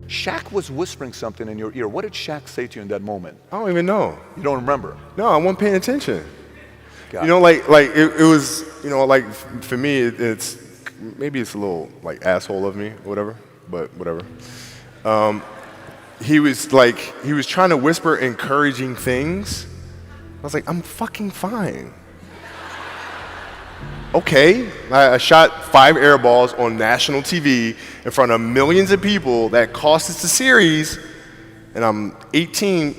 Shaq was whispering something in your ear. What did Shaq say to you in that moment? I don't even know. You don't remember? No, I wasn't paying attention. Got You know, like it was, you know, like for me, it's maybe it's a little like asshole of me or whatever, but whatever. He was trying to whisper encouraging things. I was like, I'm fucking fine. Okay, I shot 5 air balls on national TV in front of millions of people that cost us the series, and I'm 18.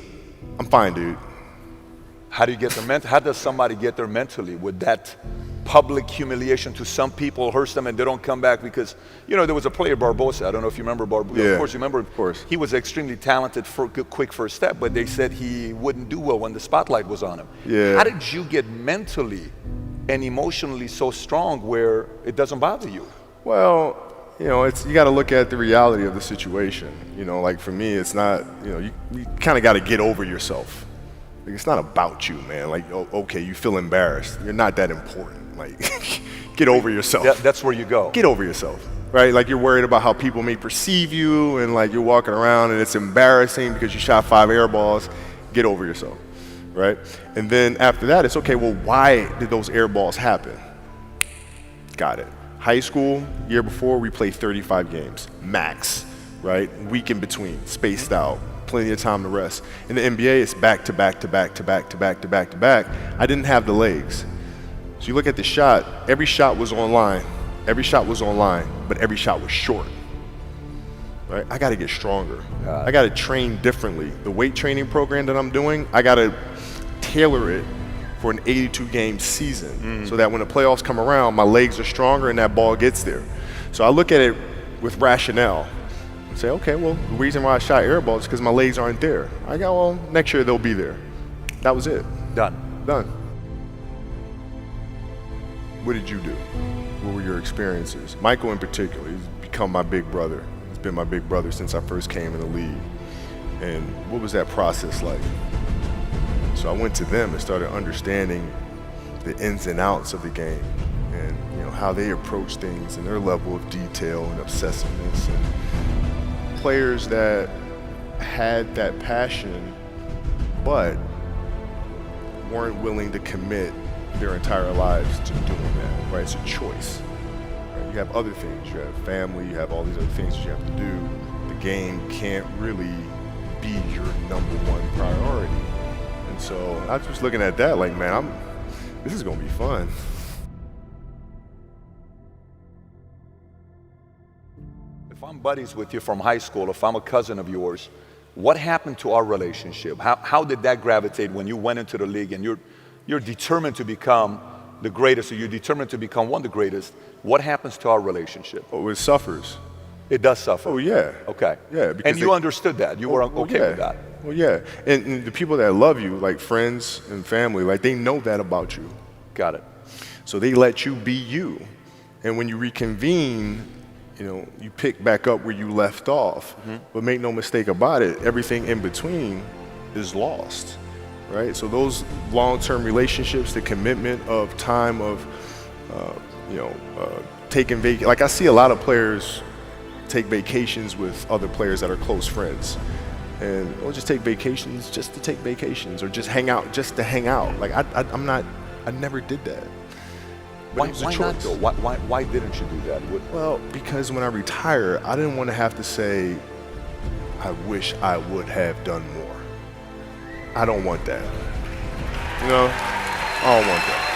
I'm fine, dude. How do you get their how does somebody get there mentally with that public humiliation? To some people hurts them and they don't come back because, you know, there was a player, Barbosa. I don't know if you remember Barbosa. Yeah, of course you remember. of course. He was extremely talented for quick first step, but they said he wouldn't do well when the spotlight was on him. Yeah. How did you get mentally and emotionally so strong where it doesn't bother you? Well, you know, you got to look at the reality of the situation. You know, like for me, it's not, you know, you kind of got to get over yourself. Like, it's not about you, man. Like, okay, you feel embarrassed. You're not that important. Like, get over yourself. That's where you go. Get over yourself, right? Like, you're worried about how people may perceive you, and like you're walking around and it's embarrassing because you shot 5 air balls. Get over yourself, right? And then after that, it's okay, well, why did those air balls happen? Got it. High school, year before, we played 35 games, max, right? Week in between, spaced out, plenty of time to rest. In the NBA, it's back to back to back to back to back to back to back. I didn't have the legs. So you look at the shot, every shot was online. Every shot was online, but every shot was short. Right? I got to get stronger. I got to train differently. The weight training program that I'm doing, I got to tailor it for an 82-game season so that when the playoffs come around, my legs are stronger and that ball gets there. So I look at it with rationale and say, okay, well, the reason why I shot air balls is because my legs aren't there. I go, well, next year they'll be there. That was it. Done. What did you do? What were your experiences? Michael in particular, he's become my big brother. He's been my big brother since I first came in the league. And what was that process like? So I went to them and started understanding the ins and outs of the game and, you know, how they approach things and their level of detail and obsessiveness. And players that had that passion but weren't willing to commit their entire lives to doing that, right? It's a choice. Right? You have other things. You have family. You have all these other things that you have to do. The game can't really be your #1 priority. And so I was just looking at that like, man, this is gonna be fun. If I'm buddies with you from high school, if I'm a cousin of yours, what happened to our relationship? How did that gravitate when you went into the league and you're determined to become the greatest, or you're determined to become one of the greatest? What happens to our relationship? Oh, it suffers. It does suffer. Oh, yeah. Okay. Yeah. And you understood that. You were okay with that. Well, yeah. And the people that love you, like friends and family, like they know that about you. Got it. So they let you be you. And when you reconvene, you know, you pick back up where you left off. But make no mistake about it, everything in between is lost, right? So those long-term relationships, the commitment of time of, taking vacation. Like I see a lot of players take vacations with other players that are close friends. And we'll just take vacations just to take vacations, or just hang out just to hang out. Like I never did that. Why not though? Why didn't you do that? Well, because when I retire, I didn't want to have to say, I wish I would have done more. I don't want that. You know, I don't want that.